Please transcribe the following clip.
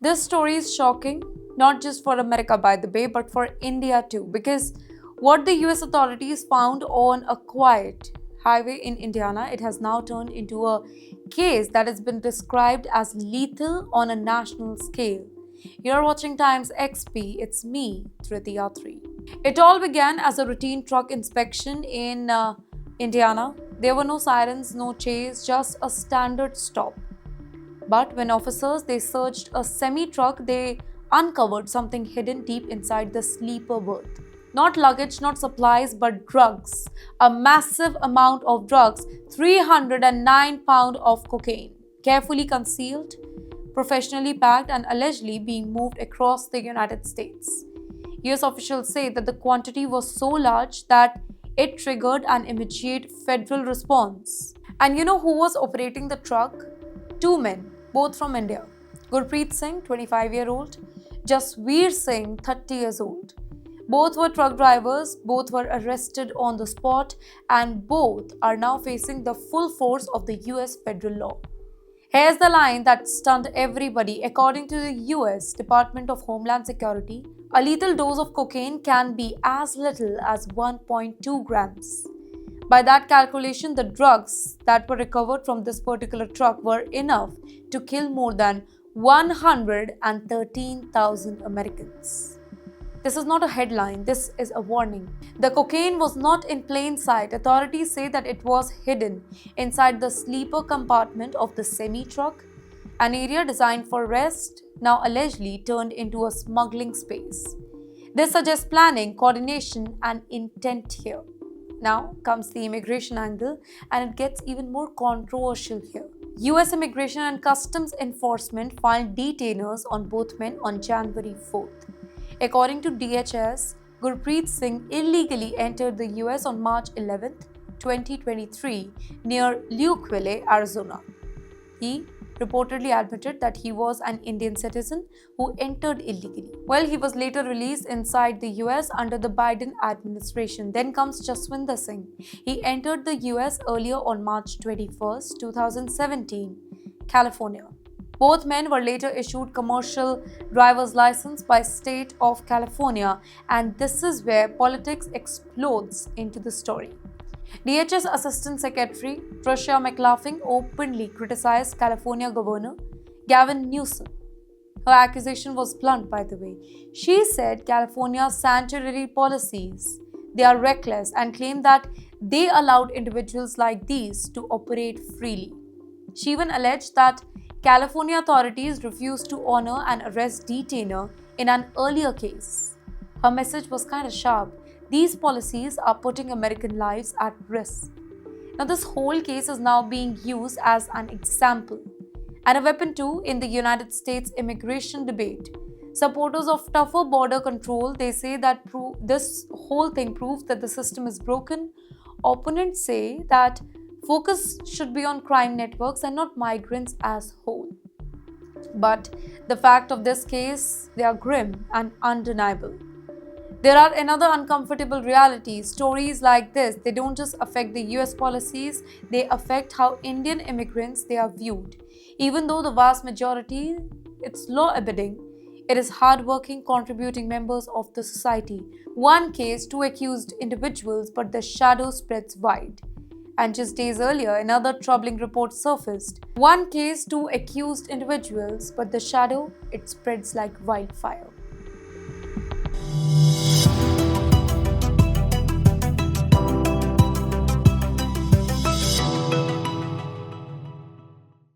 This story is shocking, not just for America, by the way, but for India too, because what the US authorities found on a quiet highway in Indiana, it has now turned into a case that has been described as lethal on a national scale. You're watching Times XP, it's me, Triti Yatri. It all began as a routine truck inspection in Indiana. There were no sirens, no chase, just a standard stop. But when officers they searched a semi-truck, they uncovered something hidden deep inside the sleeper berth. Not luggage, not supplies, but drugs. A massive amount of drugs, 309 pounds of cocaine, carefully concealed, professionally packed, and allegedly being moved across the United States. US officials say that the quantity was so large that it triggered an immediate federal response. And you know who was operating the truck? Two men, both from India. Gurpreet Singh, 25-year-old, Jasveer Singh, 30 years old. Both were truck drivers, both were arrested on the spot, and both are now facing the full force of the US federal law. Here's the line that stunned everybody. According to the US Department of Homeland Security, a lethal dose of cocaine can be as little as 1.2 grams. By that calculation, the drugs that were recovered from this particular truck were enough to kill more than 113,000 Americans. This is not a headline, this is a warning. The cocaine was not in plain sight. Authorities say that it was hidden inside the sleeper compartment of the semi-truck, an area designed for rest, now allegedly turned into a smuggling space. This suggests planning, coordination, and intent here. Now comes the immigration angle, and it gets even more controversial here. US Immigration and Customs Enforcement filed detainers on both men on January 4th. According to DHS, Gurpreet Singh illegally entered the US on March 11, 2023, near Lukeville, Arizona. He reportedly admitted that he was an Indian citizen who entered illegally. Well, he was later released inside the US under the Biden administration. Then comes Jaswinder Singh. He entered the US earlier on March 21, 2017, California. Both men were later issued commercial driver's license by state of California, and this is where politics explodes into the story. DHS Assistant Secretary Tricia McLaughlin openly criticized California Governor Gavin Newsom. Her accusation was blunt, by the way. She said California's sanctuary policies, they are reckless, and claimed that they allowed individuals like these to operate freely. She even alleged that California authorities refused to honor an arrest detainer in an earlier case. Her message was kind of sharp. These policies are putting American lives at risk. Now, this whole case is now being used as an example and a weapon too in the United States immigration debate. Supporters of tougher border control, they say that this whole thing proves that the system is broken. Opponents say that focus should be on crime networks and not migrants as whole. But the fact of this case, they are grim and undeniable. There are another uncomfortable reality. Stories like this, they don't just affect the US policies, they affect how Indian immigrants they are viewed. Even though the vast majority, it's law-abiding, it is hardworking, contributing members of the society. One case, two accused individuals, but the shadow spreads wide. And just days earlier, another troubling report surfaced. One case, two accused individuals, but the shadow, it spreads like wildfire.